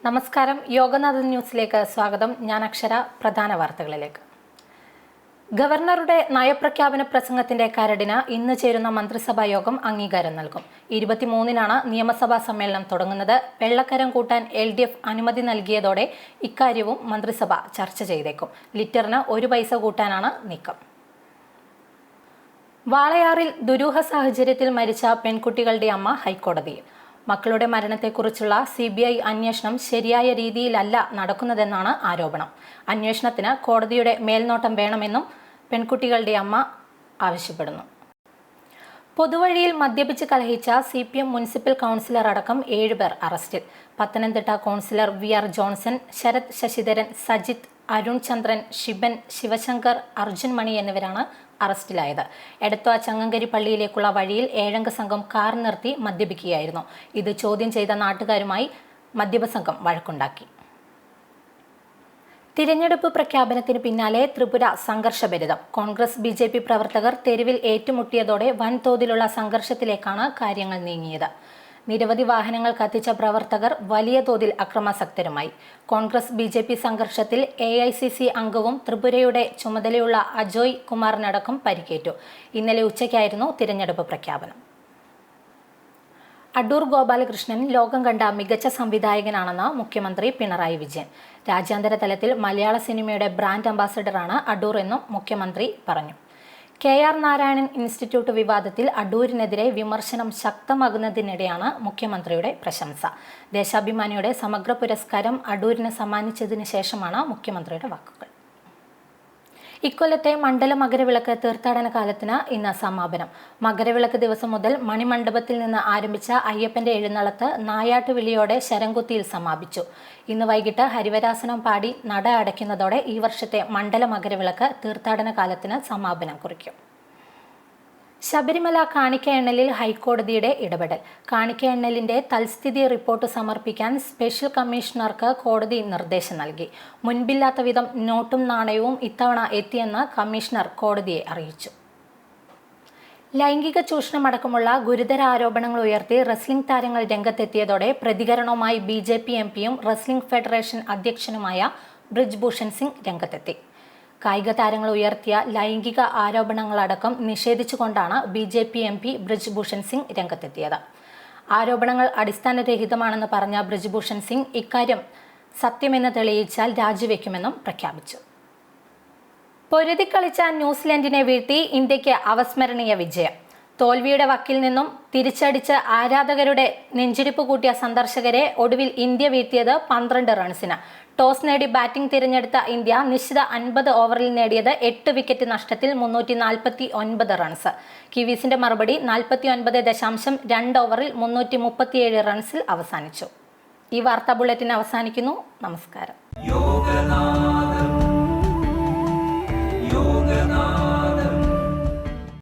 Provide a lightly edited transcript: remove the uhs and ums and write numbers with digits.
നമസ്കാരം, യോഗനാഥൻ ന്യൂസിലേക്ക് സ്വാഗതം. ഞാൻ അക്ഷര. പ്രധാന വാർത്തകളിലേക്ക്. ഗവർണറുടെ നയപ്രഖ്യാപന പ്രസംഗത്തിന്റെ കരടിന് ഇന്ന് ചേരുന്ന മന്ത്രിസഭാ യോഗം അംഗീകാരം നൽകും. 23-നാണ് നിയമസഭാ സമ്മേളനം തുടങ്ങുന്നത്. വെള്ളക്കരം കൂട്ടാൻ LDF അനുമതി നൽകിയതോടെ ഇക്കാര്യവും മന്ത്രിസഭ ചർച്ച ചെയ്തേക്കും. ലിറ്ററിന് 1 പൈസ കൂട്ടാനാണ് നീക്കം. വാളയാറിൽ ദുരൂഹ സാഹചര്യത്തിൽ മരിച്ച പെൺകുട്ടികളുടെ അമ്മ ഹൈക്കോടതിയിൽ. മക്കളുടെ മരണത്തെക്കുറിച്ചുള്ള CBI അന്വേഷണം ശരിയായ രീതിയിലല്ല നടക്കുന്നതെന്നാണ് ആരോപണം. അന്വേഷണത്തിന് കോടതിയുടെ മേൽനോട്ടം വേണമെന്നും പെൺകുട്ടികളുടെ അമ്മ ആവശ്യപ്പെടുന്നു. പൊതുവഴിയിൽ മദ്യപിച്ച് കലഹിച്ച CPM മുനിസിപ്പൽ കൗൺസിലർ അടക്കം 7 പേർ അറസ്റ്റിൽ. Pathanamthitta councillor VR Johnson, Sarath Sasidharan, Sajith, Arun Chandran, Shiban, Sivasankar, Arjun Mani എന്നിവരാണ് അറസ്റ്റിലായത്. എടത്വ ചങ്ങങ്കരി പള്ളിയിലേക്കുള്ള വഴിയിൽ 7-അംഗ സംഘം കാർ നിർത്തി മദ്യപിക്കുകയായിരുന്നു. ഇത് ചോദ്യം ചെയ്ത നാട്ടുകാരുമായി മദ്യപ സംഘം വഴക്കുണ്ടാക്കി. തിരഞ്ഞെടുപ്പ് പ്രഖ്യാപനത്തിന് പിന്നാലെ ത്രിപുര സംഘർഷഭരിതം. കോൺഗ്രസ് BJP പ്രവർത്തകർ തെരുവിൽ ഏറ്റുമുട്ടിയതോടെ വൻതോതിലുള്ള സംഘർഷത്തിലേക്കാണ് കാര്യങ്ങൾ നീങ്ങിയത്. നിരവധി വാഹനങ്ങൾ കത്തിച്ച പ്രവർത്തകർ വലിയ തോതിൽ അക്രമാസക്തരുമായി. കോൺഗ്രസ് BJP സംഘർഷത്തിൽ AICC അംഗവും ത്രിപുരയുടെ ചുമതലയുള്ള അജോയ് കുമാറിനടക്കം പരിക്കേറ്റു. ഇന്നലെ ഉച്ചയ്ക്കായിരുന്നു തിരഞ്ഞെടുപ്പ് പ്രഖ്യാപനം. അടൂർ ഗോപാലകൃഷ്ണൻ ലോകം കണ്ട മികച്ച സംവിധായകനാണെന്ന് മുഖ്യമന്ത്രി പിണറായി വിജയൻ. രാജ്യാന്തര തലത്തിൽ മലയാള സിനിമയുടെ ബ്രാൻഡ് അംബാസഡറാണ് അടൂർ എന്നും മുഖ്യമന്ത്രി പറഞ്ഞു. KR നാരായണൻ ഇൻസ്റ്റിറ്റ്യൂട്ട് വിവാദത്തിൽ അടൂരിനെതിരെ വിമർശനം ശക്തമാകുന്നതിനിടെയാണ് മുഖ്യമന്ത്രിയുടെ പ്രശംസ. ദേശാഭിമാനിയുടെ സമഗ്ര പുരസ്കാരം അടൂരിന് സമ്മാനിച്ചതിന് ശേഷമാണ് മുഖ്യമന്ത്രിയുടെ വാക്കുകൾ. ഇക്കൊല്ലത്തെ മണ്ഡല മകരവിളക്ക് തീർത്ഥാടന കാലത്തിന് ഇന്ന് സമാപനം. മകരവിളക്ക് ദിവസം മുതൽ മണിമണ്ഡപത്തിൽ നിന്ന് ആരംഭിച്ച അയ്യപ്പന്റെ എഴുന്നള്ളത്ത് നായാട്ടുവിളിയോടെ ശരംകുത്തിയിൽ സമാപിച്ചു. ഇന്ന് വൈകിട്ട് ഹരിവരാസനം പാടി നട അടയ്ക്കുന്നതോടെ ഈ വർഷത്തെ മണ്ഡല മകരവിളക്ക് തീർത്ഥാടന കാലത്തിന് സമാപനം കുറിക്കും. ശബരിമല കാണിക്ക എണ്ണലിൽ ഹൈക്കോടതിയുടെ ഇടപെടൽ. കാണിക്ക എണ്ണലിന്റെ തൽസ്ഥിതി റിപ്പോർട്ട് സമർപ്പിക്കാൻ സ്പെഷ്യൽ കമ്മീഷണർക്ക് കോടതി നിർദ്ദേശം നൽകി. മുൻപില്ലാത്ത വിധം നോട്ടും നാണയവും ഇത്തവണ എത്തിയെന്ന് കമ്മീഷണർ കോടതിയെ അറിയിച്ചു. ലൈംഗിക ചൂഷണമടക്കമുള്ള ഗുരുതര ആരോപണങ്ങൾ ഉയർത്തി റെസ്ലിംഗ് താരങ്ങൾ രംഗത്തെത്തിയതോടെ പ്രതികരണവുമായി BJP MPയും റെസ്ലിംഗ് ഫെഡറേഷൻ അധ്യക്ഷനുമായ ബ്രിജ്ഭൂഷൺ സിംഗ് രംഗത്തെത്തി. കായിക താരങ്ങൾ ഉയർത്തിയ ലൈംഗിക ആരോപണങ്ങളടക്കം നിഷേധിച്ചുകൊണ്ടാണ് BJP MP ബ്രിജ്ഭൂഷൺ സിംഗ് രംഗത്തെത്തിയത്. ആരോപണങ്ങൾ അടിസ്ഥാനരഹിതമാണെന്ന് പറഞ്ഞ ബ്രിജ്ഭൂഷൺ സിംഗ് ഇക്കാര്യം സത്യമെന്ന് തെളിയിച്ചാൽ രാജിവെക്കുമെന്നും പ്രഖ്യാപിച്ചു. പൊരുതിക്കളിച്ച ന്യൂസിലൻഡിനെ വീഴ്ത്തി ഇന്ത്യക്ക് അവസ്മരണീയ വിജയം. തോൽവിയുടെ വക്കിൽ നിന്നും തിരിച്ചടിച്ച് ആരാധകരുടെ നെഞ്ചിടിപ്പ് കൂട്ടിയ സന്ദർശകരെ ഒടുവിൽ ഇന്ത്യ വീഴ്ത്തിയത് 12 റൺസിന്. ടോസ് നേടി ബാറ്റിംഗ് തിരഞ്ഞെടുത്ത ഇന്ത്യ നിശ്ചിത 50 ഓവറിൽ നേടിയത് 8 വിക്കറ്റ് നഷ്ടത്തിൽ 349 റൺസ്. കിവീസിന്റെ മറുപടി 49.2 ഓവറിൽ 337 റൺസിൽ അവസാനിച്ചു. ഈ വാർത്താ ബുള്ളറ്റിൻ അവസാനിക്കുന്നു. നമസ്കാരം.